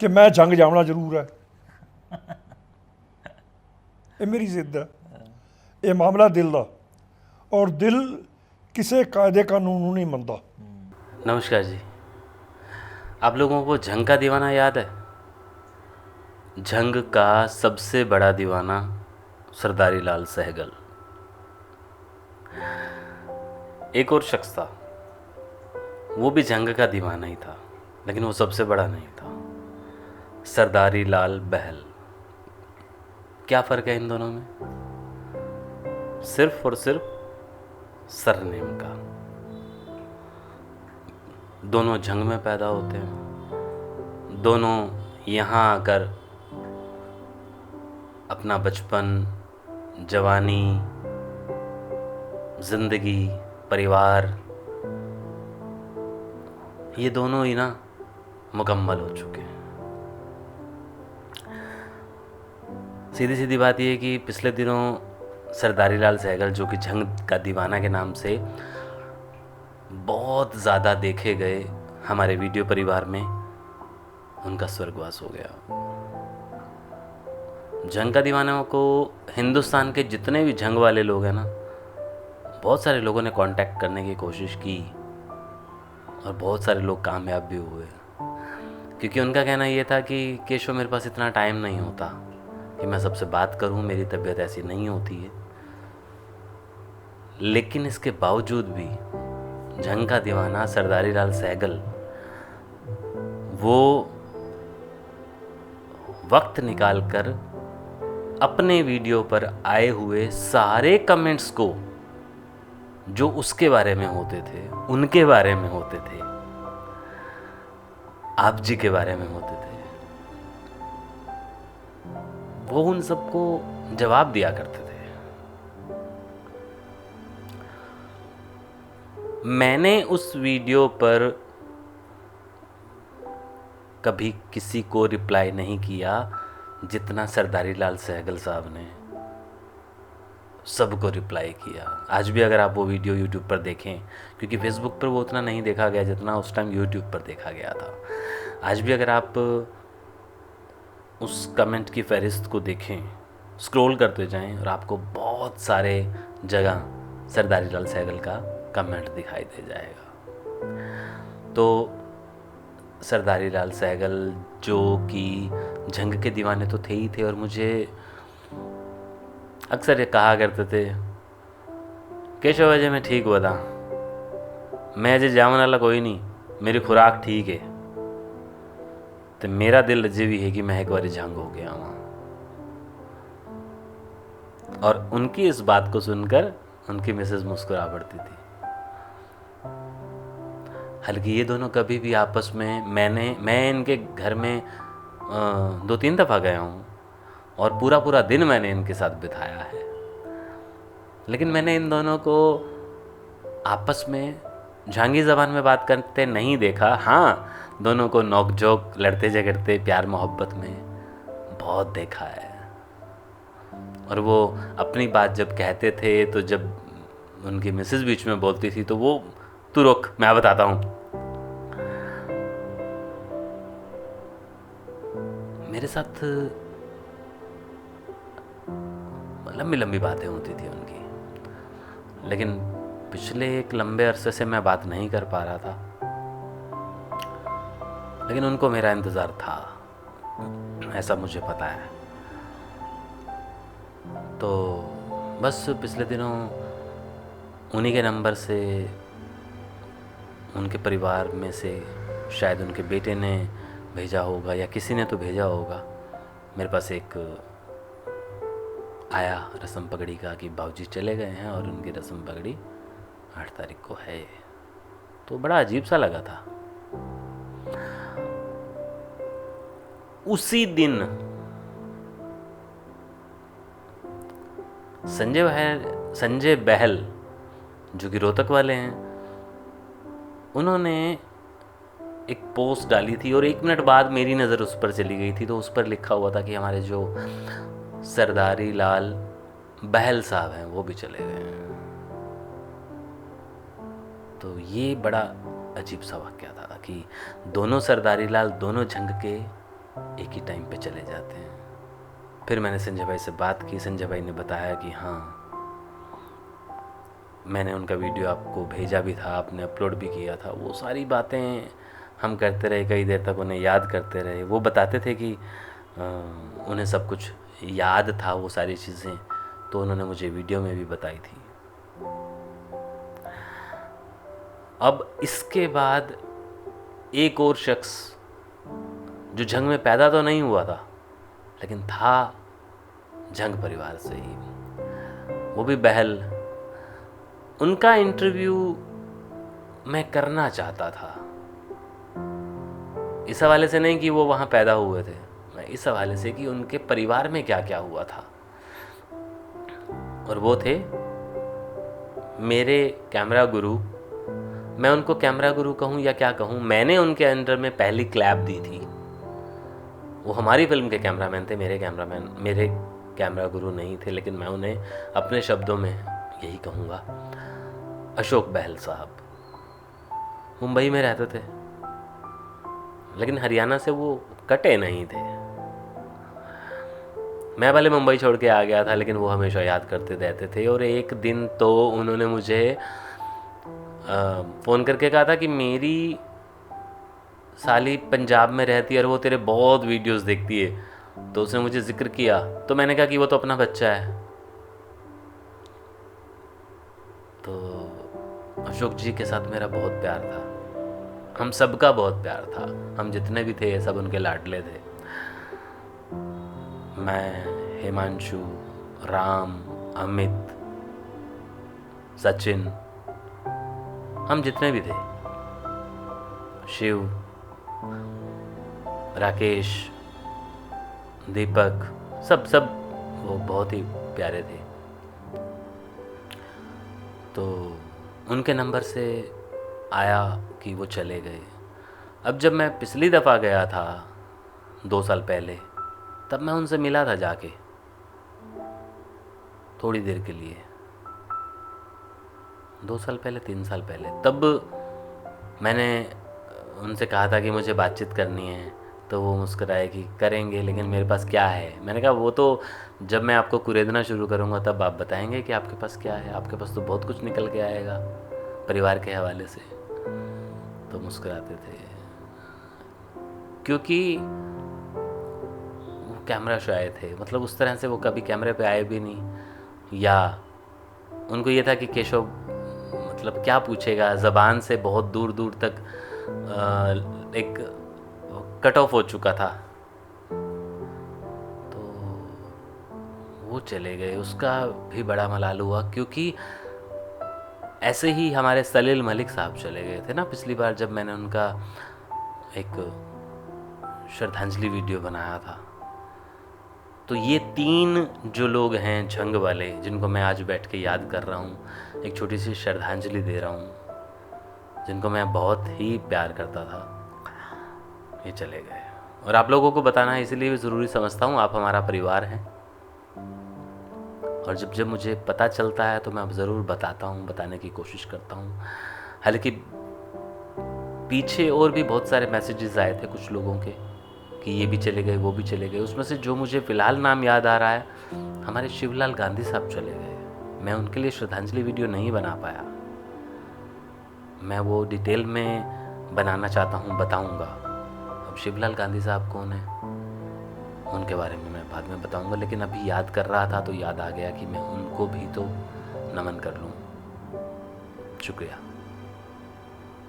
कि मैं जंग जाना जरूर है। ये मेरी जिद है, ये मामला दिल का, और दिल किसी कायदे कानून नूं नहीं मनता। नमस्कार जी। आप लोगों को झंग का दीवाना याद है? झंग का सबसे बड़ा दीवाना सरदारी लाल सहगल। एक और शख्स था, वो भी झंग का दीवाना ही था, लेकिन वो सबसे बड़ा नहीं था। सरदारी लाल बहल। क्या फ़र्क है इन दोनों में? सिर्फ और सिर्फ सरनेम का। दोनों झंग में पैदा होते हैं, दोनों यहाँ आकर अपना बचपन, जवानी, ज़िंदगी, परिवार, ये दोनों ही ना मुकम्मल हो चुके हैं। सीधी सीधी बात यह है कि पिछले दिनों सरदारी लाल सहगल, जो कि झंग का दीवाना के नाम से बहुत ज़्यादा देखे गए हमारे वीडियो परिवार में, उनका स्वर्गवास हो गया। झंग का दीवाना को हिंदुस्तान के जितने भी झंग वाले लोग हैं ना, बहुत सारे लोगों ने कांटेक्ट करने की कोशिश की और बहुत सारे लोग कामयाब भी हुए, क्योंकि उनका कहना ये था कि केशव, मेरे पास इतना टाइम नहीं होता कि मैं सबसे बात करूं, मेरी तबीयत ऐसी नहीं होती है। लेकिन इसके बावजूद भी झंग का दीवाना सरदारी लाल सहगल वो वक्त निकालकर अपने वीडियो पर आए हुए सारे कमेंट्स को, जो उसके बारे में होते थे, उनके बारे में होते थे, आप जी के बारे में होते थे, वो उन सबको जवाब दिया करते थे। मैंने उस वीडियो पर कभी किसी को रिप्लाई नहीं किया जितना सरदारी लाल सहगल साहब ने सबको रिप्लाई किया। आज भी अगर आप वो वीडियो यूट्यूब पर देखें, क्योंकि फेसबुक पर वो उतना नहीं देखा गया जितना उस टाइम यूट्यूब पर देखा गया था, आज भी अगर आप उस कमेंट की फहरिस्त को देखें, स्क्रॉल करते जाएं, और आपको बहुत सारे जगह सरदारी लाल सहगल का कमेंट दिखाई दे जाएगा। तो सरदारी लाल सहगल, जो कि झंग के दीवाने तो थे ही थे, और मुझे अक्सर ये कहा करते थे, केशव अजय मैं ठीक बता, मैं अजय जावन वाला कोई नहीं, मेरी खुराक ठीक है, तो मेरा दिल अजय भी है कि मैं एक बार झंग हो गया वहाँ। और उनकी इस बात को सुनकर उनकी मिसेज मुस्कुरा पड़ती थी। हालांकि ये दोनों कभी भी आपस में, मैं इनके घर में 2-3 दफ़ा गया हूँ और पूरा पूरा दिन मैंने इनके साथ बिताया है, लेकिन मैंने इन दोनों को आपस में झांगी ज़बान में बात करते नहीं देखा। हाँ, दोनों को नोक झोंक, लड़ते झगड़ते, प्यार मोहब्बत में बहुत देखा है। और वो अपनी बात जब कहते थे, तो जब उनकी मिसेस बीच में बोलती थी, तो वो, तू रुक मैं बताता हूँ। मेरे साथ लंबी लंबी बातें होती थी उनकी, लेकिन पिछले एक लंबे अरसे से मैं बात नहीं कर पा रहा था, लेकिन उनको मेरा इंतज़ार था, ऐसा मुझे पता है। तो बस पिछले दिनों उन्हीं के नंबर से, उनके परिवार में से शायद उनके बेटे ने भेजा होगा या किसी ने तो भेजा होगा, मेरे पास एक आया रस्म पगड़ी का कि बाबूजी चले गए हैं और उनकी रस्म पगड़ी 8 तारीख को है। तो बड़ा अजीब सा लगा था। उसी दिन संजय बहल, जो कि रोहतक वाले हैं, उन्होंने एक पोस्ट डाली थी और 1 मिनट बाद मेरी नज़र उस पर चली गई थी। तो उस पर लिखा हुआ था कि हमारे जो सरदारी लाल बहल साहब हैं वो भी चले गए हैं। तो ये बड़ा अजीब सा वाक़या था कि दोनों सरदारी लाल, दोनों झंग के एक ही टाइम पे चले जाते हैं। फिर मैंने संजय भाई से बात की। संजय भाई ने बताया कि हाँ, मैंने उनका वीडियो आपको भेजा भी था, आपने अपलोड भी किया था। वो सारी बातें हम करते रहे, कई देर तक उन्हें याद करते रहे। वो बताते थे कि उन्हें सब कुछ याद था, वो सारी चीज़ें, तो उन्होंने मुझे वीडियो में भी बताई थी। अब इसके बाद एक और शख्स जो झंग में पैदा तो नहीं हुआ था, लेकिन था झंग परिवार से ही, वो भी बहल। उनका इंटरव्यू मैं करना चाहता था, इस हवाले से नहीं कि वो वहाँ पैदा हुए थे, मैं इस हवाले से कि उनके परिवार में क्या क्या हुआ था। और वो थे मेरे कैमरा गुरु। मैं उनको कैमरा गुरु कहूँ या क्या कहूँ, मैंने उनके अंडर में पहली क्लैप दी थी। वो हमारी फिल्म के कैमरामैन थे, मेरे कैमरा गुरु नहीं थे, लेकिन मैं उन्हें अपने शब्दों में यही कहूँगा। अशोक बहल साहब मुंबई में रहते थे, लेकिन हरियाणा से वो कटे नहीं थे। मैं भले मुंबई छोड़ के आ गया था, लेकिन वो हमेशा याद करते रहते थे। और एक दिन तो उन्होंने मुझे फ़ोन करके कहा था कि मेरी साली पंजाब में रहती है और वो तेरे बहुत वीडियोस देखती है। तो उसने मुझे जिक्र किया, तो मैंने कहा कि वो तो अपना बच्चा है। तो अशोक जी के साथ मेरा बहुत प्यार था, हम सबका बहुत प्यार था। हम जितने भी थे सब उनके लाडले थे। मैं, हिमांशु, राम, अमित, सचिन, हम जितने भी थे, शिव, राकेश, दीपक, सब वो बहुत ही प्यारे थे। तो उनके नंबर से आया कि वो चले गए। अब जब मैं पिछली दफ़ा गया था 2 साल पहले, तब मैं उनसे मिला था जाके थोड़ी देर के लिए। 2 साल पहले, 3 साल पहले, तब मैंने उनसे कहा था कि मुझे बातचीत करनी है। तो वो मुस्कुराए कि करेंगे, लेकिन मेरे पास क्या है। मैंने कहा वो तो जब मैं आपको कुरेदना शुरू करूँगा तब आप बताएंगे कि आपके पास क्या है। आपके पास तो बहुत कुछ निकल के आएगा परिवार के हवाले से। तो मुस्कुराते थे, क्योंकि वो कैमरा शाय थे। मतलब उस तरह से वो कभी कैमरे पे आए भी नहीं, या उनको ये था कि केशव मतलब क्या पूछेगा, ज़बान से बहुत दूर दूर तक एक कट ऑफ हो चुका था। तो वो चले गए, उसका भी बड़ा मलाल हुआ, क्योंकि ऐसे ही हमारे सलील मलिक साहब चले गए थे ना पिछली बार, जब मैंने उनका एक श्रद्धांजलि वीडियो बनाया था। तो ये 3 जो लोग हैं झंग वाले, जिनको मैं आज बैठ के याद कर रहा हूँ, एक छोटी सी श्रद्धांजलि दे रहा हूँ, जिनको मैं बहुत ही प्यार करता था, ये चले गए। और आप लोगों को बताना इसलिए भी ज़रूरी समझता हूँ, आप हमारा परिवार हैं। और जब जब मुझे पता चलता है तो मैं अब ज़रूर बताता हूँ, बताने की कोशिश करता हूँ। हालांकि पीछे और भी बहुत सारे मैसेजेस आए थे कुछ लोगों के कि ये भी चले गए, वो भी चले गए। उसमें से जो मुझे फ़िलहाल नाम याद आ रहा है, हमारे शिवलाल गांधी साहब चले गए। मैं उनके लिए श्रद्धांजलि वीडियो नहीं बना पाया। मैं वो डिटेल में बनाना चाहता हूँ, बताऊँगा। अब शिवलाल गांधी साहब कौन है, उनके बारे में मैं बाद में बताऊंगा, लेकिन अभी याद कर रहा था तो याद आ गया कि मैं उनको भी तो नमन कर लूँ। शुक्रिया।